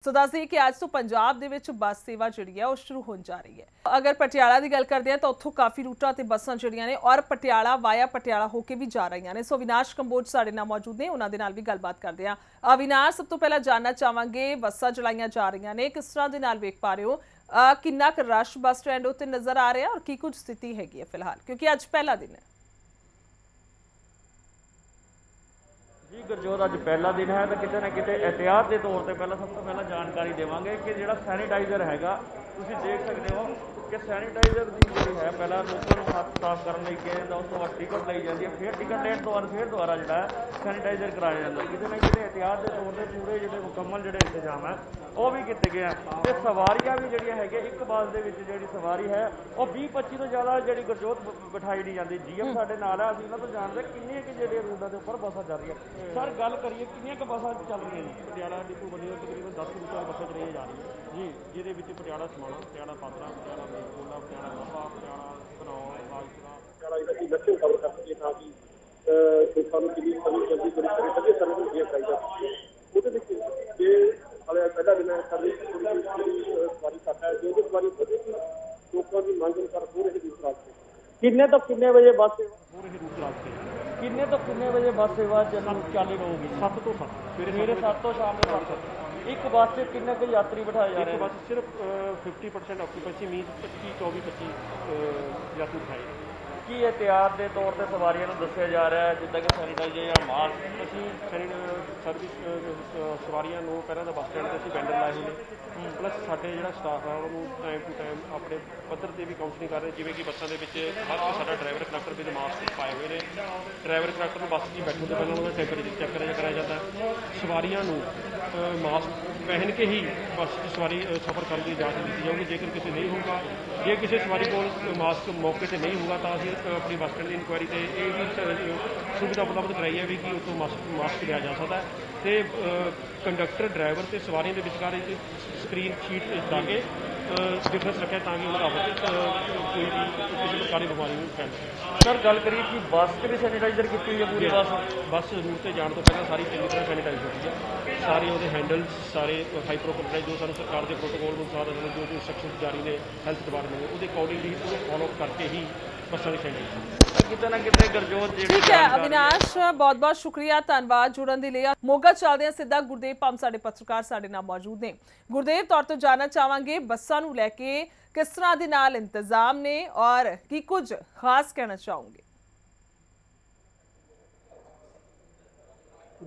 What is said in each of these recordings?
ਸੋ ਦੱਸ ਦਈਏ ਕਿ ਅੱਜ ਤੋਂ ਪੰਜਾਬ ਦੇ ਵਿੱਚ ਬੱਸ ਸੇਵਾ ਜਿਹੜੀ ਹੈ ਉਹ ਸ਼ੁਰੂ ਹੋਣ ਜਾ ਰਹੀ ਹੈ। ਅਗਰ ਪਟਿਆਲਾ ਦੀ ਗੱਲ ਕਰਦੇ ਹਾਂ ਤਾਂ ਉੱਥੋਂ ਕਾਫੀ ਰੂਟਾਂ ਤੇ ਬੱਸਾਂ ਜਿਹੜੀਆਂ ਨੇ ਔਰ ਪਟਿਆਲਾ ਵਾਇਆ ਪਟਿਆਲਾ ਹੋ ਕੇ ਵੀ ਜਾ ਰਹੀਆਂ ਨੇ। ਸੋ ਅਵਿਨਾਸ਼ ਕੰਬੋਜ ਸਾਡੇ ਨਾਲ ਮੌਜੂਦ ਨੇ, ਉਹਨਾਂ ਦੇ ਨਾਲ ਵੀ ਗੱਲਬਾਤ ਕਰਦੇ ਹਾਂ। ਅਵਿਨਾਸ਼, ਸਭ ਤੋਂ ਪਹਿਲਾਂ ਜਾਨਣਾ ਚਾਹਾਂਗੇ ਬੱਸਾਂ ਚਲਾਈਆਂ ਜਾ ਰਹੀਆਂ ਨੇ, ਕਿਸ ਤਰ੍ਹਾਂ ਦੇ ਨਾਲ ਵੇਖ ਪਾ ਰਹੇ ਹੋ, ਕਿੰਨਾ ਕੁ ਰਸ਼ ਬੱਸ ਸਟੈਂਡ ਉੱਤੇ ਨਜ਼ਰ ਆ ਰਿਹਾ ਔਰ ਕੀ ਕੁਝ ਸਥਿਤੀ ਹੈਗੀ ਹੈ ਫਿਲਹਾਲ, ਕਿਉਂਕਿ ਅੱਜ ਪਹਿਲਾ ਦਿਨ ਹੈ। जी गुरजोत, अज पहला दिन है तो कितने ना कितने एहतियात के तौर पर पहला सब तो पहला जानकारी देवांगे कि जो सैनीटाइजर हैगा तुसीं देख सकते हो कि सैनीटाइजर की जी है पहला लोगों को हथ साफ करने के उस तो बाद टिकट ली जाती है, फिर टिकट लेने तो बाद फिर दोबारा जो है सैनीटाइजर कराया जाता है। कितने ना कितने एहतियात के तौर पर पूरे जो मुकम्मल जो इंतजाम है वह भी किए गए हैं। तो सवारियां भी जी है एक बस के जी सवारी है वह 20-25 तो ज़्यादा जी गुरजोत बिठाई नहीं जाती। जीएम साढ़े नाल है, असीं तो जानते किन्नियां कि जी रूटां के उपर बसां चल रही है। सर गल करिए किन्नियां क बसां चल रही हैं? पटियाला डिपो बनी तकरीबन 10 रूटां बसां चलाईयां जा रही है जी, जिहदे विच पटियाला समाणा, पटियाला पात्रा, पटियाला मलकोला, पटियाला नाभा, पटियाला घनौर, राजपुरा पटियाला लक्ष्य कवर कर सके ताकि लोगों को किन्नी सर्विस जल्दी बड़ी सके सर्विस दिया जाएगा। ਉਹਦੇ ਵਿੱਚ ਜੇ ਹਾਲੇ ਪਹਿਲਾ ਦਿਨ ਹੈ ਸਰਵਿਸ ਸਵਾਰੀ ਘੱਟ ਹੈ, ਜੋ ਸਵਾਰੀ ਵਧੇਗੀ ਲੋਕਾਂ ਦੀ ਮੰਗ ਅਨੁਸਾਰ ਹੋ ਰਹੇ ਰੂਟ ਰਾਸਤੇ ਕਿੰਨੇ ਤੋਂ ਕਿੰਨੇ ਵਜੇ ਬੱਸ ਸੇਵਾ ਹੋ ਰਹੀ ਰੂਟ ਰਾਸਤੇ ਕਿੰਨੇ ਤੋਂ ਕਿੰਨੇ ਵਜੇ ਬੱਸ ਸੇਵਾ ਚਾਲੂ ਹੋਊਗੀ? 7 ਤੋਂ 7 ਸਵੇਰੇ 7 ਤੋਂ ਸ਼ਾਮ ਦੇ 7। ਇੱਕ ਬੱਸ 'ਚ ਕਿੰਨੇ ਕੁ ਯਾਤਰੀ ਬਿਠਾਏ ਜਾ ਰਹੇ? ਇੱਕ ਬੱਸ ਸਿਰਫ 50% ਆਕੂਪੈਂਸੀ ਮੀਨਸ 25 ਯਾਤਰੀ ਬਿਠਾਏ। ਕੀ एहतियात के तौर पर सवारियों को दसिया जा रहा है जिदा कि सैनीटाइजर या मास्क? असीं सर्विस सवारियों को पहले तो बस स्टैंड से असीं बैंडर लाए हुए हैं, प्लस साडे जिहड़ा स्टाफ है उन्होंने टाइम टू टाइम अपने पद्धर से भी काउंसलिंग कर रहे, जिवें कि बसां दे विच हर कोई साडा ड्राइवर कंडक्टर भी मास्क पाए हुए हैं। ड्राइवर कंडक्टर को बस 'ਚ बैठने से पहले उन्होंने टैंपरेचर चैक कराया जाता है। सवारियों को मास्क पहन के ही बस की सवारी सफ़र करने की इजाज़त दी जाएगी। जेकर किसी नहीं होगा, जे किसी सवारी को मास्क मौके से नहीं होगा तो असीं अपनी बस स्टैंड की इंक्वायरी से ये भी सुविधा उपलब्ध कराई है भी कि उसको मास्क लिया जा सकता है। तो कंडक्टर ड्राइवर से सवारियों के विचकार स्क्रीन शीट ला के डिफरेंस रखें ताकि उन्हें कोई भी किसी प्रकार की बीमारी नहीं फैल। सर गल करिए कि बस से भी सैनीटाइजर की हुई है पूरी बस रूट से जाने तो पहले सारी चंगी तरह सैनीटाइज होती है। सारे वो हैंडल्स सारे हाइप्रोक्लोराइड जो सू सरकार के प्रोटोकॉल अनुसार जो इंस्ट्रक्शन जारी ने हैल्थ डिपार्टमेंट ने वो अकॉर्डिंगली फॉलो करके ही बसा की सैनीटाइज कितने ना कितने गुरजोत। ठीक है अविनाश, बहुत बहुत शुक्रिया, धन्यवाद जुड़न के लिए। मोगा चलते हैं सीधा गुरदेव पंम साडे पत्रकार साडे नाल मौजूद ने। गुरदेव, तौर तो जानना चाहांगे बसां नूं लैके किस तरह दे नाल इंतजाम ने और की कुछ खास कहना चाहोगे?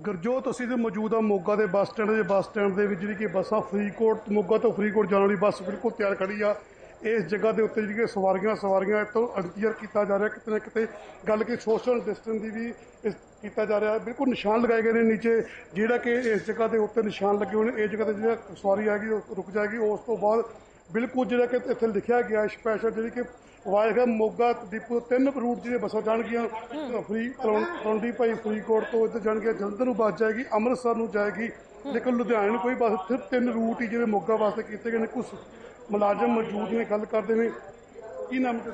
गुरजोत असीं ते मौजूद मोगा के बस स्टैंड के जी कि बसां फरीदकोट मोगा तो फरीदकोट जाने वाली बस बिल्कुल तैयार खड़ी आ। इस जगह के उत्ते जी सवारियां तो इंतजार किया जा रहा है। कितने ना कितने गल कि सोशल डिस्टेंस की भी किया जा रहा है। बिल्कुल निशान लगाए गए हैं नीचे जिहड़ा कि इस जगह के उत्ते निशान लगे हुए हैं। इस जगह से जो सवारी आएगी रुक जाएगी। उस तो बाद बिल्कुल जिहड़ा कि इत्थे लिखा गया स्पैशल जी कि वाया मोगा डिपो 3 रूट जी बसां जाणगियां तलवंडी भाई फरीदकोट तो इधर जाणगियां, जलंधर नूं बस जाएगी, अमृतसर नूं जाएगी, लेकिन लुधियाने नूं कोई बस सिर्फ 3 रूट ही जिहड़े मोगा वास्ते कीते गए ने। कुछ मुलाजम मौजूद ने गल करते हैं। की नाम है?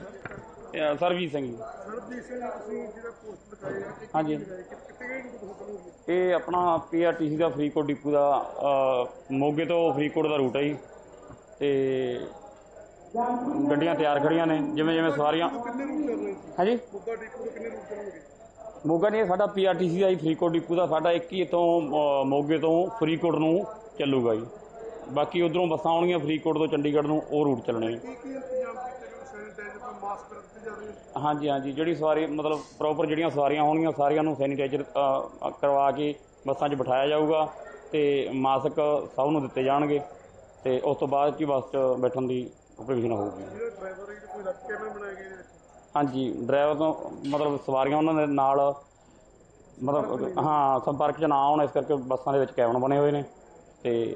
सरबजीत सिंह। सरबजीत सिंह ਤੁਸੀਂ ਜਿਹੜਾ ਪੋਸਟ ਲਗਾਏ ਆ हाँ जी, ਕਿੱਥੇ ਗਏ ਨੂੰ? ये अपना PRTC का फरीदकोट डिपू का मोगे तो फरीदकोट का रूट है जी। तो ਗੱਡੀਆਂ ਤਿਆਰ ਖੜੀਆਂ ਨੇ ਜਿਵੇਂ ਜਿਵੇਂ ਸਵਾਰੀਆਂ। ਕਿੰਨੇ ਰੂਟ ਚੱਲਣੇ? ਹਾਂਜੀ, ਮੋਗਾ ਡਿਪੂ ਤੋਂ ਕਿੰਨੇ ਰੂਟ ਚੱਲਣਗੇ? ਮੋਗਾ ਨਹੀਂ, ਸਾਡਾ PRTC ਦਾ ਜੀ ਫਰੀਦਕੋਟ ਡਿਪੂ ਦਾ ਸਾਡਾ ਇੱਕ ਹੀ ਤੋਂ ਮੋਗੇ ਤੋਂ ਫਰੀਦਕੋਟ ਨੂੰ ਚੱਲੂਗਾ ਜੀ। ਬਾਕੀ ਉਧਰੋਂ ਬੱਸਾਂ ਆਉਣਗੀਆਂ ਫਰੀਦਕੋਟ ਤੋਂ ਚੰਡੀਗੜ੍ਹ ਨੂੰ, ਉਹ ਰੂਟ ਚੱਲਣੇ। ਕੀ ਇੰਤਜ਼ਾਮ ਕੀਤੇ ਗਏ? ਸੈਨੀਟਾਈਜ਼ਰ ਤੇ ਮਾਸਕ ਦਿੱਤੇ ਜਾ ਰਹੇ ਨੇ? ਹਾਂਜੀ ਹਾਂਜੀ, ਜਿਹੜੀ ਸਵਾਰੀ ਮਤਲਬ ਪ੍ਰੋਪਰ ਜਿਹੜੀਆਂ ਸਵਾਰੀਆਂ ਹੋਣਗੀਆਂ ਸਾਰਿਆਂ ਨੂੰ ਸੈਨੀਟਾਈਜ਼ਰ ਕਰਵਾ ਕੇ ਬੱਸਾਂ 'ਚ ਬਿਠਾਇਆ ਜਾਊਗਾ ਤੇ ਮਾਸਕ ਸਭ ਨੂੰ ਦਿੱਤੇ ਜਾਣਗੇ ਤੇ ਉਸ ਤੋਂ ਬਾਅਦ 'ਚ ਬੱਸ 'ਚ ਬੈਠਣ ਦੀ ਪ੍ਰੋਵੀਜ਼ਨ ਹੋਊਗੀ। ਜਿਹੜੇ ਡਰਾਈਵਰ ਹੈ ਕੋਈ ਕੈਮਰੇ ਬਣਾਏ ਗਏ ਨੇ? ਹਾਂਜੀ, ਡਰਾਈਵਰ ਤੋਂ ਮਤਲਬ ਸਵਾਰੀਆਂ ਉਹਨਾਂ ਦੇ ਨਾਲ ਮਤਲਬ ਹਾਂ ਸੰਪਰਕ 'ਚ ਨਾ ਆਉਣ, ਇਸ ਕਰਕੇ ਬੱਸਾਂ ਦੇ ਵਿੱਚ ਕੈਬਨ ਬਣੇ ਹੋਏ ਨੇ ਤੇ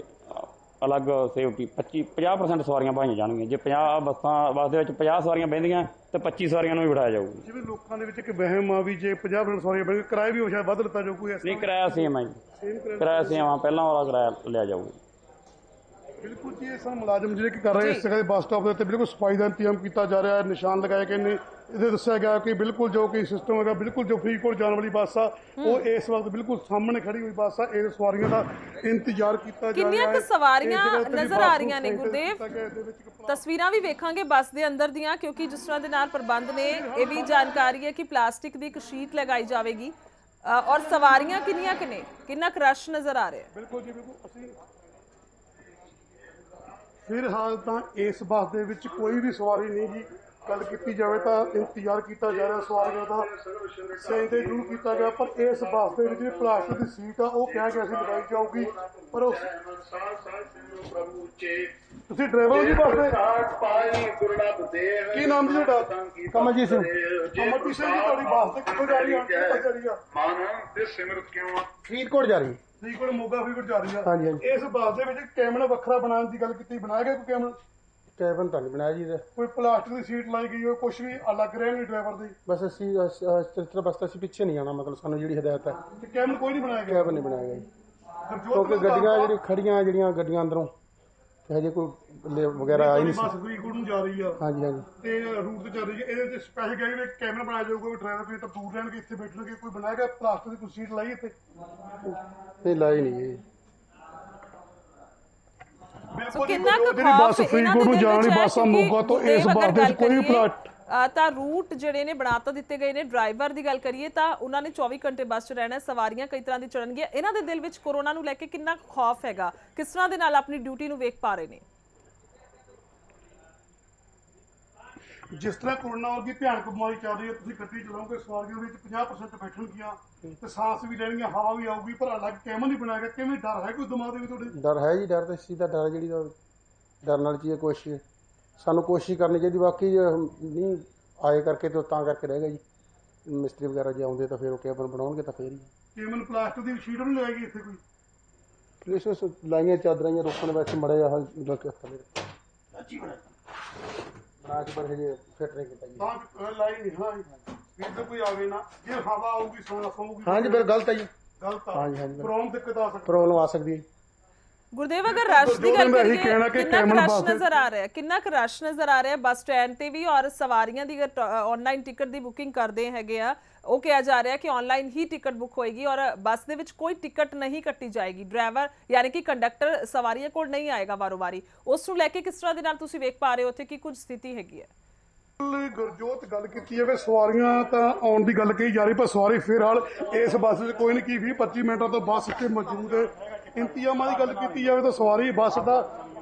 ਅਲੱਗ ਸੇਫਟੀ 50% ਸਵਾਰੀਆਂ ਪਾਈਆਂ ਜਾਣਗੀਆਂ। ਜੇ 50 ਬੱਸ ਦੇ ਵਿੱਚ 50 ਸਵਾਰੀਆਂ ਬਹਿੰਦੀਆਂ ਤਾਂ 25 ਸਵਾਰੀਆਂ ਨੂੰ ਵੀ ਬਿਠਾਇਆ ਜਾਊਗਾ। ਜਿਵੇਂ ਲੋਕਾਂ ਦੇ ਵਿੱਚ ਇੱਕ ਵਹਿਮ ਆ ਵੀ ਜੇ 50% ਸਵਾਰੀਆਂ ਬਹਿ ਕਿਰਾਏ ਵੀ ਸ਼ਾਇਦ ਵੱਧ ਲਿੱਤਾ ਜਾਊ ਕੋਈ? ਨਹੀਂ, ਕਿਰਾਇਆ ਸੇਮ ਹੈ ਜੀ, ਕਿਰਾਇਆ ਸੇਮ ਆ, ਪਹਿਲਾਂ ਵਾਲਾ ਕਿਰਾਇਆ ਲਿਆ ਜਾਊਗਾ। बिल्कुल जी, सब मुलाजम जिहड़े कर रहे हैं इस जगह बस स्टॉप के उत्ते बिल्कुल सफाई का इंतजाम किया जा रहा है। निशान लगाए गए हैं, ਇਹਦੇ ਦੱਸਿਆ ਗਿਆ ਕਿ ਬਿਲਕੁਲ ਜੋ ਕਿ ਸਿਸਟਮ ਹੈਗਾ, ਬਿਲਕੁਲ ਜੋ ਫਰੀਦਕੋਟ ਜਾਣ ਵਾਲੀ ਬੱਸ ਆ ਉਹ ਇਸ ਵਕਤ ਬਿਲਕੁਲ ਸਾਹਮਣੇ ਖੜੀ ਹੋਈ ਬੱਸ ਆ। ਇਹ ਸਵਾਰੀਆਂ ਦਾ ਇੰਤਜ਼ਾਰ ਕੀਤਾ ਜਾ ਰਿਹਾ ਹੈ। ਕਿੰਨੀਆਂ ਕੁ ਸਵਾਰੀਆਂ ਇਸ ਜਗ੍ਹਾ ਤੇ ਨਜ਼ਰ ਬੱਸ ਆ ਨੂੰ ਰਹੀਆਂ ਨੇ sanitize ਗੁਰਦੇਵ? ਕੀਤਾ ਗਿਆ। ਇਹਦੇ ਵਿੱਚ ਇੱਕ ਤਸਵੀਰਾਂ ਵੀ ਵੇਖਾਂਗੇ ਬੱਸ ਦੇ ਅੰਦਰ ਦੀਆਂ, ਕਿਉਂਕਿ ਜਿਸ ਤਰ੍ਹਾਂ ਦੇ ਨਾਲ ਪ੍ਰਬੰਧ ਨੇ ਇਹ ਵੀ ਜਾਣਕਾਰੀ ਹੈ ਕਿ ਪਲਾਸਟਿਕ ਦੀ ਇੱਕ ਸ਼ੀਟ ਲਗਾਈ ਜਾਵੇਗੀ ਔਰ ਸਵਾਰੀਆਂ ਕਿੰਨੀਆਂ ਕੁ ਨੇ, ਕਿੰਨਾ ਕੁ ਰਸ਼ ਨਜ਼ਰ ਆ ਰਿਹਾ ਹੈ? ਬਿਲਕੁਲ ਜੀ ਬਿਲਕੁਲ। ਅਸੀਂ ਫਿਲਹਾਲ ਤਾਂ ਇਸ ਬੱਸ ਦੇ ਵਿੱਚ ਕੋਈ ਵੀ ਸਵਾਰੀ ਨਹੀਂ ਜੀ। ਗੱਲ ਕੀਤੀ ਜਾਵੇ ਤਾਂ ਇੰਤਜ਼ਾਰ ਕੀਤਾ ਜਾ ਰਿਹਾ ਸਵਾਰੀਆਂ ਦਾ, ਸੈਨੇਟਾਈਜ਼ ਜ਼ਰੂਰ ਕੀਤਾ ਗਿਆ, ਪਰ ਇਸ ਬੱਸ ਦੇ ਵਿੱਚ ਜਿਹੜੀ ਪਲਾਸਟਿਕ ਦੀ ਸੀਟ ਆ ਉਹ ਕਿਹਾ ਗਿਆ ਸੀ ਲਗਾਈ ਜਾਊਗੀ, ਪਰ ਉਹ ਤੁਸੀਂ ਡਰਾਈਵਰ ਹੋ ਜੀ ਬੱਸ ਦੇ? ਕੀ ਨਾਮ ਜੀ ਤੁਹਾਡਾ? ਕਮਲਜੀਤ ਸਿੰਘ। ਅਮਰਜੀਤ ਸਿੰਘ ਜੀ, ਤੁਹਾਡੀ ਬੱਸ ਤੇ ਕਿੱਥੋਂ ਜਾ ਰਹੀ ਆ? ਕਿੱਥੋਂ ਜਾ ਰਹੀ ਆ? ਫਰੀਦਕੋਟ ਜਾ ਰਹੀ। ਫਰੀਦਕੋਟ ਮੋਗਾ ਫਰੀਦਕੋਟ ਜਾ ਰਹੀ ਆ। ਹਾਂਜੀ, ਹਾਂਜੀ। ਇਸ ਬੱਸ ਦੇ ਵਿੱਚ ਕੈਬਨ ਵੱਖਰਾ ਬਣਾਉਣ ਦੀ ਗੱਲ ਕੀਤੀ, ਬਣਾਇਆ ਗਿਆ ਕੋਈ ਕੈਬਨ? ਕੈਬਨ ਤਾਂ ਨਹੀਂ ਬਣਾਇਆ ਜੀ ਇਹਦਾ। ਕੋਈ ਪਲਾਸਟਿਕ ਦੀ ਸੀਟ ਲਾਈ ਗਈ ਹੋਵੇ, ਕੁਝ ਵੀ ਅਲੱਗ ਰਿਹਾ ਨਹੀਂ ਡਰਾਈਵਰ ਦੀ? ਬਸ ਅਸੀਂ ਚਿੱਤਰ ਬਸਤਾ ਅਸੀਂ ਪਿੱਛੇ ਨਹੀਂ ਆਣਾ, ਮਤਲਬ ਸਾਨੂੰ ਜਿਹੜੀ ਹਦਾਇਤ ਹੈ। ਤੇ ਕੈਬਨ ਕੋਈ ਨਹੀਂ ਬਣਾਇਆ ਗਿਆ? ਕੈਬਨ ਨਹੀਂ ਬਣਾਇਆ ਗਿਆ ਜੀ, ਗੁਰਜੋਤ ਕਿਉਂਕਿ ਗੱਡੀਆਂ ਜਿਹੜੀ ਖੜੀਆਂ ਜਿਹੜੀਆਂ ਗੱਡੀਆਂ ਅੰਦਰੋਂ ਹਜੇ ਕੋਈ ਵਗੈਰਾ ਆਈ ਨਹੀਂ ਸੀ। ਬੱਸ ਫਰੀਦਕੋਟ ਨੂੰ ਜਾ ਰਹੀ ਆ ਹਾਂਜੀ ਹਾਂਜੀ। ਤੇ ਰੂਟ ਤੇ ਚੱਲ ਰਹੀ ਹੈ, ਇਹਦੇ ਵਿੱਚ ਸਪੈਸ਼ਲ ਕਿਹਾ ਗਿਆ ਕੈਬਨ ਬਣਾਇਆ ਜਾਊਗਾ, ਕੋਈ ਡਰਾਈਵਰ ਕੋਈ ਤਾਂ ਦੂਰ ਰਹਿਣਗੇ, ਇੱਥੇ ਬੈਠਣਗੇ। ਕੋਈ ਬਣਾਇਆ ਗਿਆ ਪਲਾਸਟਿਕ ਦੀ ਕੋਈ ਸੀਟ ਲਾਈ ਇੱਥੇ? ਨਹੀਂ ਲਾਈ ਨਹੀਂ ਜੀ। ਬਿਲਕੁਲ ਕਿੰਨਾ ਕੁ ਜਿਹੜੀ ਬੱਸ ਖੌਫ ਇਹਨਾਂ ਫਰੀਦਕੋਟ ਨੂੰ ਦੇ ਜਾਣ ਦਿਲ ਵਾਲੀ ਵਿੱਚ ਹੈ? ਬੱਸ ਆ ਮੋਗਾ ਤੋਂ, ਕਿਉਂਕਿ ਇਸ ਬੱਸ ਦੇ ਵਿੱਚ ਕੋਈ ਵੀ ਪਲਾਸਟਿਕ ਤਾਂ ਰੂਟ ਜਿਹੜੇ ਨੇ ਬਣਾ ਤਾਂ ਦਿੱਤੇ ਗਏ ਨੇ। ਡਰਾਈਵਰ ਦੀ ਗੱਲ ਕਰੀਏ ਤਾਂ ਉਹਨਾਂ ਨੇ 24 ਘੰਟੇ ਬੱਸ 'ਚ ਰਹਿਣਾ, ਸਵਾਰੀਆਂ ਕਈ ਤਰ੍ਹਾਂ ਦੀ ਚੜਨਗੀਆਂ। ਇਹਨਾਂ ਦੇ ਦਿਲ ਵਿੱਚ ਕੋਰੋਨਾ ਨੂੰ ਲੈ ਕੇ ਕਿੰਨਾ ਖੌਫ ਹੈਗਾ, ਕਿਸ ਤਰ੍ਹਾਂ ਦੇ ਨਾਲ ਆਪਣੀ ਡਿਊਟੀ ਨੂੰ ਵੇਖ ਪਾ ਰਹੇ ਨੇ? ਜਿਸ ਤਰ੍ਹਾਂ ਕੋਰੋਨਾ ਵਰਗੀ ਭਿਆਨਕ ਬਿਮਾਰੀ ਚੱਲ ਰਹੀ ਹੈ, ਤੁਸੀਂ ਗੱਡੀ ਚਲਾਓਗੇ ਸਵਾਰੀਆਂ ਵਿੱਚ 50% ਬੈਠਣਗੀਆਂ ਤੇ ਸਾਂਸ ਵੀ ਲੈਣਗੀਆਂ, ਹਵਾ ਵੀ ਆਊਗੀ, ਪਰ ਅਲੱਗ ਕੈਬਨ ਨਹੀਂ ਬਣਾਇਆ ਗਿਆ। ਕਿਵੇਂ ਡਰ ਹੈ ਕੋਈ ਦਿਮਾਗ ਦੇ ਵਿੱਚ ਤੁਹਾਡੇ? ਡਰ ਹੈ ਜੀ, ਡਰ ਤਾਂ ਇਸ ਚੀਜ਼ ਦਾ ਡਰ ਜਿਹੜੀ ਦਾ ਡਰ ਨਾਲ ਚੀਜ਼ ਕੋਸ਼ਿਸ਼ ਸਾਨੂੰ ਕੋਸ਼ਿਸ਼ ਕਰਨੀ ਚਾਹੀਦੀ। ਬਾਕੀ ਜੇ ਨਹੀਂ ਆਏ ਕਰਕੇ ਤਾਂ ਤਾਂ ਕਰਕੇ ਰਹੇਗਾ ਜੀ। ਮਿਸਤਰੀ ਵਗੈਰਾ ਜੇ ਆਉਂਦੇ ਤਾਂ ਫਿਰ ਉਹ ਕੈਬਨ ਬਣਾਉਣਗੇ ਤਾਂ ਫਿਰ ਹੀ। ਕੈਬਨ ਪਲਾਸਟਿਕ ਦੀ ਸ਼ੀਟ ਨਹੀਂ ਲਗਾਏਗੀ ਇੱਥੇ ਕੋਈ? ਪੁਲਿਸ ਲਾਈਆਂ ਚਾਦਰਾਂ ਜਾਂ ਰੋਕਣ ਵਿੱਚ ਮੜੇ ਆ ਲੋਕ ਬਣਾ ਕੇ ਪਰ ਹਜੇ ਫਿੱਟ ਨਹੀਂ ਕੀਤਾ ਜੀ। ਤਾਂ ਲਾਈ ਨਹੀਂ ਹਾਂ ਵੀ ਇੱਧਰ ਕੋਈ ਆਵੇ ਨਾ, ਜੇ ਹਵਾ ਆਊਗੀ ਸਾਂਸ ਆਊਗੀ। ਹਾਂਜੀ ਫਿਰ ਗਲਤ ਹੈ ਜੀ, ਗਲਤ ਆ। ਹਾਂਜੀ, ਹਾਂਜੀ। ਪ੍ਰੋਬਲਮ ਦਿੱਕਤ ਆ ਸਕਦੀ। ਪ੍ਰੋਬਲਮ ਆ ਸਕਦੀ ਹੈ। ਗੁਰਦੇਵ, ਅਗਰ ਰਸ਼ ਦੀ ਗੱਲ ਕਹਿਣਾ ਕਰੀਏ ਕਿ ਕਿੰਨਾ ਕੁ ਕੈਬਨ ਰਸ਼ ਬੱਸ ਦੇ- ਨਜ਼ਰ ਆ ਰਿਹਾ ਹੈ? ਕਿੰਨਾ ਕੁ ਰਸ਼ ਨਜ਼ਰ ਆ ਰਿਹਾ ਬੱਸ ਸਟੈਂਡ ਤੇ ਵੀ? ਔਰ ਸਵਾਰੀਆਂ ਦੀ ਆਨਲਾਈਨ ਟਿਕਟ ਦੀ ਬੁਕਿੰਗ ਕਰਦੇ ਹੈਗੇ ਆ, ਉਹ ਕਿਹਾ ਜਾ ਰਿਹਾ ਕਿ ਆਨਲਾਈਨ ਹੀ ਟਿਕਟ ਬੁੱਕ ਹੋਏਗੀ ਔਰ ਬੱਸ ਦੇ ਵਿੱਚ ਕੋਈ ਟਿਕਟ ਨਹੀਂ ਕੱਟੀ ਜਾਏਗੀ। ਡਰਾਈਵਰ ਯਾਨੀ ਕਿ ਕੰਡਕਟਰ ਸਵਾਰੀਆਂ ਕੋਲ ਨਹੀਂ ਆਏਗਾ ਵਾਰੋ-ਵਾਰੀ। ਉਸ ਨੂੰ ਲੈ ਕੇ ਕਿਸ ਤਰ੍ਹਾਂ ਦੇ ਨਾਲ ਤੁਸੀਂ ਵੇਖ ਪਾ ਰਹੇ ਹੋ ਉੱਥੇ ਕੀ ਕੁਝ ਸਥਿਤੀ ਹੈਗੀ ਹੈ? ਗੁਰਜੋਤ, ਗੱਲ ਕੀਤੀ ਜਾਵੇ ਸਵਾਰੀਆਂ ਤਾਂ ਆਉਣ ਦੀ ਗੱਲ ਕਹੀ ਜਾ ਰਹੀ, ਪਰ ਸਵਾਰੀ ਫਿਲਹਾਲ ਇਸ ਬੱਸ 'ਚ ਕੋਈ ਨਹੀਂ, ਕੀ 20-25 ਮਿੰਟਾਂ ਤੋਂ ਬੱਸ ਇੱਥੇ ਮੌਜੂਦ ਹੈ। ਇੰਤਜ਼ਾਮਾਂ ਦੀ ਗੱਲ ਕੀਤੀ ਜਾਵੇ ਤਾਂ ਸਵਾਰੀ ਬੱਸ ਦਾ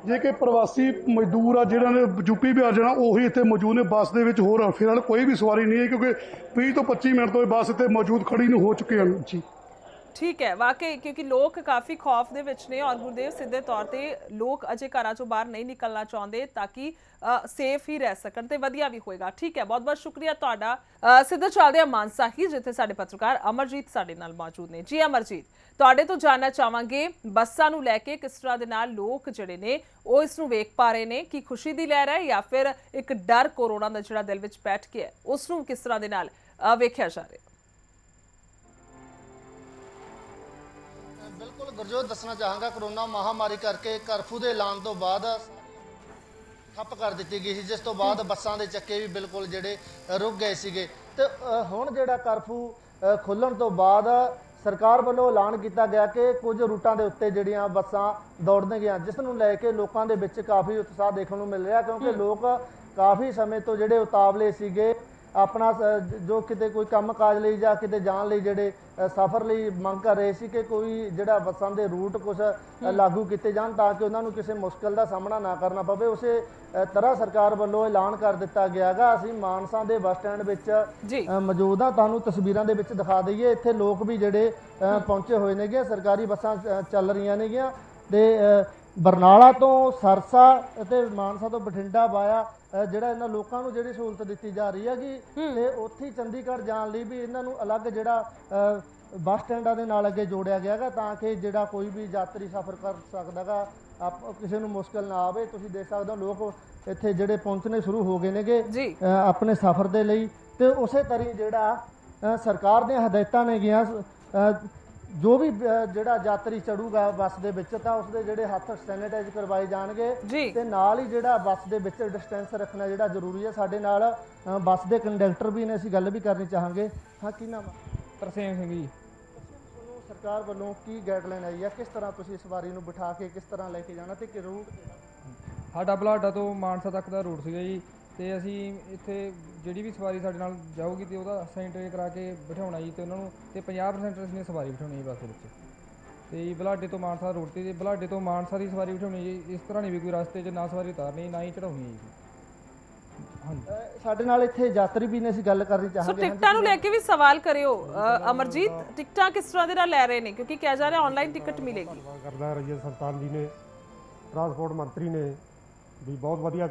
ਜੇ ਕਿ ਪ੍ਰਵਾਸੀ ਮਜ਼ਦੂਰ ਆ ਜਿਹੜਾ ਨੇ ਯੂਪੀ ਬਿਹਾਰ ਜਾਣਾ, ਉਹੀ ਇੱਥੇ ਮੌਜੂਦ ਨੇ ਬੱਸ ਦੇ ਵਿੱਚ। ਹੋਰ ਫਿਲਹਾਲ ਕੋਈ ਵੀ ਸਵਾਰੀ ਨਹੀਂ ਹੈ, ਕਿਉਂਕਿ 20 ਤੋਂ 25 ਮਿੰਟ ਤੋਂ ਬੱਸ ਇੱਥੇ ਮੌਜੂਦ ਖੜੀ ਨੂੰ ਹੋ ਚੁੱਕੇ ਹਨ ਜੀ। ਠੀਕ ਹੈ, ਵਾਕਈ ਕਿਉਂਕਿ ਲੋਕ ਕਾਫੀ ਖੌਫ ਦੇ ਵਿੱਚ ਨੇ ਔਰ ਗੁਰਦੇਵ ਸਿੱਧੇ ਤੌਰ ਤੇ ਲੋਕ ਅਜੇ ਘਰਾਂ ਚੋਂ ਬਾਹਰ ਨਹੀਂ ਨਿਕਲਣਾ ਚਾਹੁੰਦੇ ਤਾਂ ਕਿ ਸੇਫ ਹੀ ਰਹਿ ਸਕਣ ਤੇ ਵਧੀਆ ਵੀ ਹੋਏਗਾ। ਠੀਕ ਹੈ, ਬਹੁਤ ਬਹੁਤ ਸ਼ੁਕਰੀਆ ਤੁਹਾਡਾ। ਸਿੱਧੇ ਚੱਲਦੇ ਆ ਮਾਨਸਾ ਹੀ, ਜਿੱਥੇ ਸਾਡੇ ਪੱਤਰਕਾਰ ਅਮਰਜੀਤ ਸਾਡੇ ਨਾਲ ਮੌਜੂਦ ਨੇ। ਜੀ ਅਮਰਜੀਤ, ਤੁਹਾਡੇ ਤੋਂ ਜਾਣਨਾ ਚਾਹਾਂਗੇ ਬੱਸਾਂ ਨੂੰ ਲੈ ਕੇ ਕਿਸ ਤਰ੍ਹਾਂ ਦੇ ਨਾਲ ਲੋਕ ਜਿਹੜੇ ਨੇ ਉਹ ਇਸ ਨੂੰ ਵੇਖ ਪਾ ਰਹੇ ਨੇ, ਕੀ ਖੁਸ਼ੀ ਦੀ ਲਹਿਰ ਹੈ ਜਾਂ ਫਿਰ ਇੱਕ ਡਰ ਕੋਰੋਨਾ ਦਾ ਜਿਹੜਾ ਦਿਲ ਵਿੱਚ ਬੈਠ ਗਿਆ ਉਸ ਨੂੰ ਕਿਸ ਤਰ੍ਹਾਂ ਦੇ ਨਾਲ ਵੇਖਿਆ ਜਾ ਰਿਹਾ? ਬਿਲਕੁਲ ਗੁਰਜੋਤ, ਦੱਸਣਾ ਚਾਹਾਂਗਾ ਕਰੋਨਾ ਮਹਾਮਾਰੀ ਕਰਕੇ ਕਰਫਿਊ ਦੇ ਐਲਾਨ ਤੋਂ ਬਾਅਦ ਠੱਪ ਕਰ ਦਿੱਤੀ ਗਈ ਸੀ, ਜਿਸ ਤੋਂ ਬਾਅਦ ਬੱਸਾਂ ਦੇ ਚੱਕੇ ਵੀ ਬਿਲਕੁਲ ਜਿਹੜੇ ਰੁਕ ਗਏ ਸੀਗੇ। ਤੇ ਹੁਣ ਜਿਹੜਾ ਕਰਫਿਊ ਖੁੱਲ੍ਹਣ ਤੋਂ ਬਾਅਦ ਸਰਕਾਰ ਵੱਲੋਂ ਐਲਾਨ ਕੀਤਾ ਗਿਆ ਕਿ ਕੁਝ ਰੂਟਾਂ ਦੇ ਉੱਤੇ ਜਿਹੜੀਆਂ ਬੱਸਾਂ ਦੌੜਨਗੀਆਂ, ਜਿਸ ਨੂੰ ਲੈ ਕੇ ਲੋਕਾਂ ਦੇ ਵਿੱਚ ਕਾਫੀ ਉਤਸ਼ਾਹ ਦੇਖਣ ਨੂੰ ਮਿਲ ਰਿਹਾ, ਕਿਉਂਕਿ ਲੋਕ ਕਾਫੀ ਸਮੇਂ ਤੋਂ ਜਿਹੜੇ ਉਤਾਵਲੇ ਸੀਗੇ ਆਪਣਾ ਜੋ ਕਿਤੇ ਕੋਈ ਕੰਮ ਕਾਜ ਲਈ ਜਾਂ ਕਿਤੇ ਜਾਣ ਲਈ ਜਿਹੜੇ ਸਫ਼ਰ ਲਈ ਮੰਗ ਕਰ ਰਹੇ ਸੀ ਕਿ ਕੋਈ ਜਿਹੜਾ ਬੱਸਾਂ ਦੇ ਰੂਟ ਕੁਝ ਲਾਗੂ ਕੀਤੇ ਜਾਣ ਤਾਂ ਕਿ ਉਹਨਾਂ ਨੂੰ ਕਿਸੇ ਮੁਸ਼ਕਲ ਦਾ ਸਾਹਮਣਾ ਨਾ ਕਰਨਾ ਪਵੇ। ਉਸੇ ਤਰ੍ਹਾਂ ਸਰਕਾਰ ਵੱਲੋਂ ਐਲਾਨ ਕਰ ਦਿੱਤਾ ਗਿਆ ਹੈਗਾ। ਅਸੀਂ ਮਾਨਸਾ ਦੇ ਬੱਸ ਸਟੈਂਡ ਵਿੱਚ ਮੌਜੂਦ ਹਾਂ, ਤੁਹਾਨੂੰ ਤਸਵੀਰਾਂ ਦੇ ਵਿੱਚ ਦਿਖਾ ਦਈਏ। ਇੱਥੇ ਲੋਕ ਵੀ ਜਿਹੜੇ ਪਹੁੰਚੇ ਹੋਏ ਨੇਗੇ, ਸਰਕਾਰੀ ਬੱਸਾਂ ਚੱਲ ਰਹੀਆਂ ਨੇਗੀਆਂ ਤੇ ਬਰਨਾਲਾ ਤੋਂ ਸਰਸਾ ਅਤੇ ਮਾਨਸਾ ਤੋਂ ਬਠਿੰਡਾ ਵਾਇਆ ਜਿਹੜਾ ਇਹਨਾਂ ਲੋਕਾਂ ਨੂੰ ਜਿਹੜੀ ਸਹੂਲਤ ਦਿੱਤੀ ਜਾ ਰਹੀ ਹੈਗੀ ਤੇ ਉੱਥੇ ਚੰਡੀਗੜ੍ਹ ਜਾਣ ਲਈ ਵੀ ਇਹਨਾਂ ਨੂੰ ਅਲੱਗ ਜਿਹੜਾ ਬੱਸ ਸਟੈਂਡਾਂ ਦੇ ਨਾਲ ਅੱਗੇ ਜੋੜਿਆ ਗਿਆ ਹੈਗਾ ਤਾਂ ਕਿ ਜਿਹੜਾ ਕੋਈ ਵੀ ਯਾਤਰੀ ਸਫ਼ਰ ਕਰ ਸਕਦਾ ਗਾ, ਕਿਸੇ ਨੂੰ ਮੁਸ਼ਕਲ ਨਾ ਆਵੇ। ਤੁਸੀਂ ਦੇਖ ਸਕਦੇ ਹੋ ਲੋਕ ਇੱਥੇ ਜਿਹੜੇ ਪਹੁੰਚਣੇ ਸ਼ੁਰੂ ਹੋ ਗਏ ਨੇਗੇ ਆਪਣੇ ਸਫ਼ਰ ਦੇ ਲਈ। ਤੇ ਉਸੇ ਤਰ੍ਹਾਂ ਜਿਹੜਾ ਸਰਕਾਰ ਦੀਆਂ ਹਦਾਇਤਾਂ ਨੇ ਗੀਆਂ ਜੋ ਵੀ ਜਿਹੜਾ ਯਾਤਰੀ ਚੜੂਗਾ ਬੱਸ ਦੇ ਵਿੱਚ ਤਾਂ ਉਸਦੇ ਜਿਹੜੇ ਹੱਥ ਸੈਨੀਟਾਈਜ਼ ਕਰਵਾਏ ਜਾਣਗੇ ਜੀ। ਤੇ ਨਾਲ ਹੀ ਜਿਹੜਾ ਬੱਸ ਦੇ ਵਿੱਚ ਡਿਸਟੈਂਸ ਰੱਖਣਾ ਜਿਹੜਾ ਜ਼ਰੂਰੀ ਹੈ। ਸਾਡੇ ਨਾਲ ਬੱਸ ਦੇ ਕੰਡਕਟਰ ਵੀ ਨੇ, ਅਸੀਂ ਗੱਲ ਵੀ ਕਰਨੀ ਚਾਹਾਂਗੇ। ਹਾਂ, ਕੀ ਨਾਮ ਆ? ਤਰਸੇਮ ਸਿੰਘ ਜੀ। ਤੁਹਾਨੂੰ ਸਰਕਾਰ ਵੱਲੋਂ ਕੀ ਗਾਈਡਲਾਈਨ ਆਈ ਹੈ, ਕਿਸ ਤਰ੍ਹਾਂ ਤੁਸੀਂ ਸਵਾਰੀ ਨੂੰ ਬਿਠਾ ਕੇ ਕਿਸ ਤਰ੍ਹਾਂ ਲੈ ਕੇ ਜਾਣਾ ਤੇ ਕਿ ਰੂਟ ਸਾਡਾ ਬੁਲਾਡਾ ਤੋਂ ਮਾਨਸਾ ਤੱਕ ਦਾ ਰੂਟ ਸੀਗਾ ਜੀ, ਤੇ ਅਸੀਂ ਇੱਥੇ ਜਿਹੜੀ ਵੀ ਸਵਾਰੀ ਸਾਡੇ ਨਾਲ ਜਾਊਗੀ ਤੇ ਉਹਦਾ ਸੈਨੀਟਾਈਜ਼ ਕਰਾ ਕੇ ਬਿਠਾਉਣਾ ਜੀ, ਤੇ ਉਹਨਾਂ ਨੂੰ ਤੇ 50% ਅਸੀਂ ਸਵਾਰੀ ਬਿਠਾਉਣੀ ਜੀ ਬੱਸ ਦੇ ਵਿੱਚ। ਤੇ ਜੀ ਬੁਲਾਡੇ ਤੋਂ ਮਾਨਸਾ ਰੂਟ ਤੇ, ਬੁਲਾਡੇ ਤੋਂ ਮਾਨਸਾ ਦੀ ਸਵਾਰੀ ਬਿਠਾਉਣੀ ਜੀ। ਇਸ ਤਰ੍ਹਾਂ ਨਹੀਂ ਵੀ ਕੋਈ ਰਸਤੇ 'ਚ ਨਾ ਸਵਾਰੀ ਉਤਾਰਨੀ ਨਾ ਹੀ ਚੜਾਉਣੀ ਹੈ ਜੀ। ਹਾਂਜੀ, ਸਾਡੇ ਨਾਲ ਇੱਥੇ ਯਾਤਰੀ ਵੀ ਨੇ, ਅਸੀਂ ਗੱਲ ਕਰਨੀ ਸੋ ਚਾਹਾਂਗੇ। ਟਿਕਟਾਂ ਨੂੰ ਲੈ ਕੇ ਵੀ ਸਵਾਲ ਕਰਿਓ ਅਮਰਜੀਤ, ਟਿਕਟਾਂ ਕਿਸ ਤਰ੍ਹਾਂ ਦੇ ਨਾਲ ਲੈ ਰਹੇ ਨੇ, ਕਿਉਂਕਿ ਕਿਹਾ ਜਾ ਰਿਹਾ ਆਨਲਾਈਨ ਟਿਕਟ ਮਿਲੇਗੀ। ਧੰਨਵਾਦ ਕਰਦਾ ਰਜੀਤ ਸਰਤਾਨ ਜੀ ਨੇ, ਟਰਾਂਸਪੋਰਟ ਮੰਤਰੀ ਨੇ ਵੀ ਬਹੁਤ ਵਧੀਆ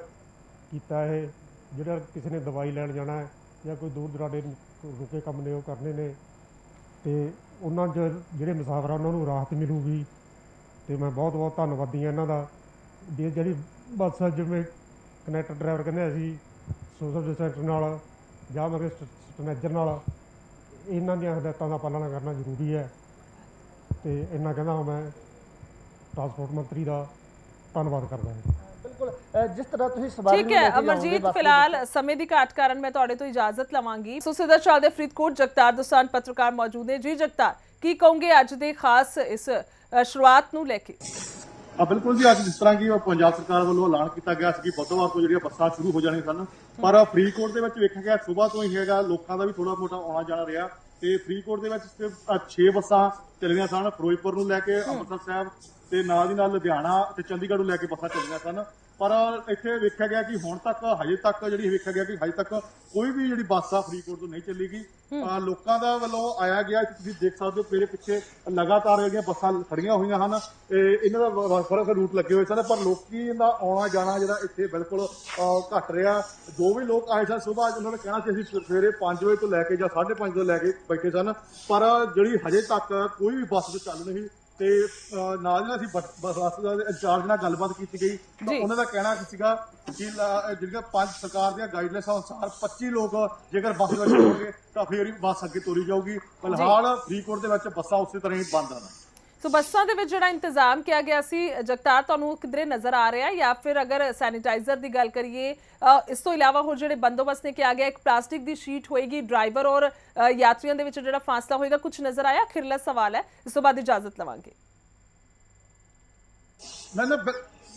ਕੀਤਾ। ਇਹ ਜਿਹੜਾ ਕਿਸੇ ਨੇ ਦਵਾਈ ਲੈਣ ਜਾਣਾ ਹੈ ਜਾਂ ਕੋਈ ਦੂਰ ਦੁਰਾਡੇ ਰੁਕੇ ਕੰਮ ਨੇ ਉਹ ਕਰਨੇ ਨੇ, ਤੇ ਉਹਨਾਂ 'ਚ ਜਿਹੜੇ ਮੁਸਾਫਰ ਆ ਉਹਨਾਂ ਨੂੰ ਰਾਹਤ ਮਿਲੂਗੀ। ਤੇ ਮੈਂ ਬਹੁਤ ਬਹੁਤ ਧੰਨਵਾਦੀ ਹਾਂ ਇਹਨਾਂ ਦਾ ਵੀ ਜਿਹੜੀ ਬੱਸ ਜਿਵੇਂ ਕਨੈਕਟਰ ਡਰਾਈਵਰ ਕਹਿੰਦੇ ਅਸੀਂ ਸੋਸ਼ਲ ਡਿਸਟੈਂਸ ਨਾਲ ਜਾਂ ਮਤਲਬ ਸਟੈਨੇਜਰ ਨਾਲ ਇਹਨਾਂ ਦੀਆਂ ਹਦਾਇਤਾਂ ਦਾ ਪਾਲਣਾ ਕਰਨਾ ਜ਼ਰੂਰੀ ਹੈ। ਤੇ ਇੰਨਾ ਕਹਿੰਦਾ ਮੈਂ ਟਰਾਂਸਪੋਰਟ ਮੰਤਰੀ ਦਾ ਧੰਨਵਾਦ ਕਰਦਾ ਹਾਂ। ਬਿਲਕੁਲ, ਜਿਸ ਤਰ੍ਹਾਂ ਤੁਸੀਂ ਸਵਾਰੀ ਠੀਕ ਨੂੰ ਲੈ ਹੈ ਕੇ ਜਾਓਗੇ ਅਮਰਜੀਤ, ਬੱਸ ਦੇ ਫਿਲਹਾਲ ਸਮੇਂ ਦੀ ਘਾਟ ਕਾਰਨ ਮੈਂ ਤੁਹਾਡੇ ਤੋਂ ਇਜਾਜ਼ਤ ਲਵਾਂਗੀ। ਸੋ ਸਿੱਧਾ ਚੱਲਦੇ ਫਰੀਦਕੋਟ, ਜਗਤਾਰ ਦੋਸਾਂਝ ਪੱਤਰਕਾਰ ਮੌਜੂਦ ਨੇ। ਜੀ ਜਗਤਾਰ, ਕੀ ਕਹੋਗੇ ਅੱਜ ਦੇ ਖਾਸ ਇਸ ਸ਼ੁਰੂਆਤ ਨੂੰ ਲੈ ਕੇ? ਬਿਲਕੁਲ ਜੀ, ਅੱਜ ਜਿਸ ਤਰ੍ਹਾਂ ਕਿ ਪੰਜਾਬ ਸਰਕਾਰ ਵੱਲੋਂ ਐਲਾਨ ਕੀਤਾ ਗਿਆ ਸੀ ਕਿ ਬੁੱਧਵਾਰ ਤੋਂ ਜਿਹੜੀਆਂ ਬੱਸਾਂ ਸ਼ੁਰੂ ਹੋ ਜਾਣੀਆਂ ਸਨ, ਪਰ ਫਰੀਦਕੋਟ ਦੇ ਵਿੱਚ ਵੇਖਿਆ ਗਿਆ ਸਵੇਰ ਤੋਂ ਹੀ ਹੈਗਾ ਲੋਕਾਂ ਦਾ ਵੀ ਥੋੜਾ ਮੋਟਾ ਆਉਣਾ ਜਾਣਾ ਰਿਹਾ। ਤੇ ਫਰੀਦਕੋਟ ਦੇ ਵਿੱਚ ਸਿਰਫ 6 ਬੱਸਾਂ ਚੱਲੀਆਂ ਸਨ, ਫਿਰੋਜ਼ਪੁਰ ਨੂੰ ਲੈ ਕੇ ਅੰਮ੍ਰਿਤਸਰ ਸਾਹਿਬ ਤੇ ਨਾਲ ਦੀ ਨਾਲ ਲੁਧਿਆਣਾ ਤੇ ਚੰਡੀਗੜ੍ਹ ਨੂੰ ਲੈ ਕੇ ਬੱਸਾਂ ਚੱਲੀਆਂ ਸਨ। ਪਰ ਇੱਥੇ ਵੇਖਿਆ ਗਿਆ ਕਿ ਹੁਣ ਤੱਕ ਹਜੇ ਤੱਕ ਜਿਹੜੀ ਵੇਖਿਆ ਗਿਆ ਕਿ ਹਜੇ ਤੱਕ ਕੋਈ ਵੀ ਜਿਹੜੀ ਬੱਸ ਆ ਫਰੀਦਕੋਟ ਤੋਂ ਨਹੀਂ ਚੱਲੇਗੀ। ਲੋਕਾਂ ਦਾ ਵੱਲੋਂ ਆਇਆ ਗਿਆ, ਤੁਸੀਂ ਦੇਖ ਸਕਦੇ ਹੋ ਮੇਰੇ ਪਿੱਛੇ ਲਗਾਤਾਰ ਜਿਹੜੀਆਂ ਬੱਸਾਂ ਖੜੀਆਂ ਹੋਈਆਂ ਹਨ। ਇਹਨਾਂ ਦਾ ਫਰਕ ਰੂਟ ਲੱਗੇ ਹੋਏ ਸਨ, ਪਰ ਲੋਕੀ ਦਾ ਆਉਣਾ ਜਾਣਾ ਜਿਹੜਾ ਇੱਥੇ ਬਿਲਕੁਲ ਘਟ ਰਿਹਾ। ਜੋ ਵੀ ਲੋਕ ਆਏ ਸਨ ਸੁਬਾਹ, ਉਹਨਾਂ ਨੇ ਕਹਿਣਾ ਸੀ ਅਸੀਂ ਸਵੇਰੇ 5 ਵਜੇ ਤੋਂ ਲੈ ਕੇ ਜਾਂ 5:30 ਤੋਂ ਲੈ ਕੇ ਬੈਠੇ ਸਨ, ਪਰ ਜਿਹੜੀ ਹਜੇ ਤੱਕ ਕੋਈ ਵੀ ਬੱਸ ਚੱਲ ਨਹੀਂ। ਤੇ ਨਾਲ ਹੀ ਅਸੀਂ ਬੱਸ ਦਾ ਇੰਚਾਰਜ ਨਾਲ ਗੱਲਬਾਤ ਕੀਤੀ ਗਈ ਤਾਂ ਉਹਨਾਂ ਦਾ ਕਹਿਣਾ ਸੀਗਾ ਕਿ ਜਿਹੜੀਆਂ 5 ਸਰਕਾਰ ਦੀਆਂ ਗਾਈਡਲਾਈਨਸ ਅਨੁਸਾਰ 25 ਲੋਕ ਜੇਕਰ ਬੱਸ ਵਿੱਚ ਹੋਣਗੇ ਤਾਂ ਫਿਰ ਹੀ ਬੱਸ ਅੱਗੇ ਤੋਰੀ ਜਾਊਗੀ। ਫਿਲਹਾਲ ਫਰੀਦਕੋਟ ਦੇ ਵਿੱਚ ਬੱਸਾਂ ਉਸੇ ਤਰ੍ਹਾਂ ਹੀ ਬੰਦ ਹਨ। ਸੋ ਬੱਸਾਂ ਦੇ ਵਿੱਚ ਜਿਹੜਾ ਇੰਤਜ਼ਾਮ ਕਿਹਾ ਗਿਆ ਸੀ ਜਗਤਾਰ, ਤੁਹਾਨੂੰ ਕਿਧਰੇ ਨਜ਼ਰ ਆ ਰਿਹਾ, ਜਾਂ ਫਿਰ ਅਗਰ ਸੈਨੀਟਾਈਜ਼ਰ ਦੀ ਗੱਲ ਕਰੀਏ ਇਸ ਤੋਂ ਇਲਾਵਾ ਹੋਰ ਜਿਹੜੇ ਬੰਦੋਬਸਤ ਨੇ ਕਿਹਾ ਗਿਆ, ਇੱਕ ਪਲਾਸਟਿਕ ਦੀ ਸ਼ੀਟ ਹੋਏਗੀ, ਡਰਾਈਵਰ ਔਰ ਯਾਤਰੀਆਂ ਦੇ ਵਿੱਚ ਜਿਹੜਾ ਫਾਸਲਾ ਹੋਏਗਾ, ਕੁਝ ਨਜ਼ਰ ਆਇਆ? ਅਖੀਰਲਾ ਸਵਾਲ ਹੈ, ਇਸ ਤੋਂ ਬਾਅਦ ਇਜਾਜ਼ਤ ਲਵਾਂਗੇ।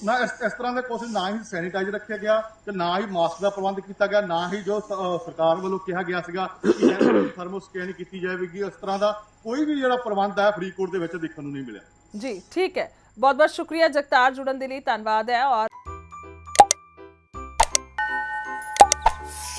ਨਾ ਇਸ ਤਰ੍ਹਾਂ ਦੇ ਕੁਝ ਨਾ ਹੀ ਸੈਨੀਟਾਈਜ਼ਰ ਰੱਖਿਆ ਗਿਆ ਤੇ ਨਾ ਹੀ ਮਾਸਕ ਦਾ ਪ੍ਰਬੰਧ ਕੀਤਾ ਗਿਆ, ਨਾ ਹੀ ਜੋ ਸਰਕਾਰ ਵੱਲੋਂ ਕਿਹਾ ਗਿਆ ਸੀਗਾ ਕਿ ਥਰਮੋ ਸਕੈਨ ਕੀਤੀ ਜਾਵੇਗੀ, ਇਸ ਤਰ੍ਹਾਂ ਦਾ ਕੋਈ ਵੀ ਜਿਹੜਾ ਪ੍ਰਬੰਧ ਹੈ ਫਰੀਦਕੋਟ ਦੇ ਵਿੱਚ ਦੇਖਣ ਨੂੰ ਨਹੀਂ ਮਿਲਿਆ। ਜੀ ਠੀਕ ਹੈ, ਬਹੁਤ ਬਹੁਤ ਸ਼ੁਕਰੀਆ ਜਗਤਾਰ, ਜੁੜਨ ਦੇ ਲਈ ਧੰਨਵਾਦ ਹੈ। ਔਰ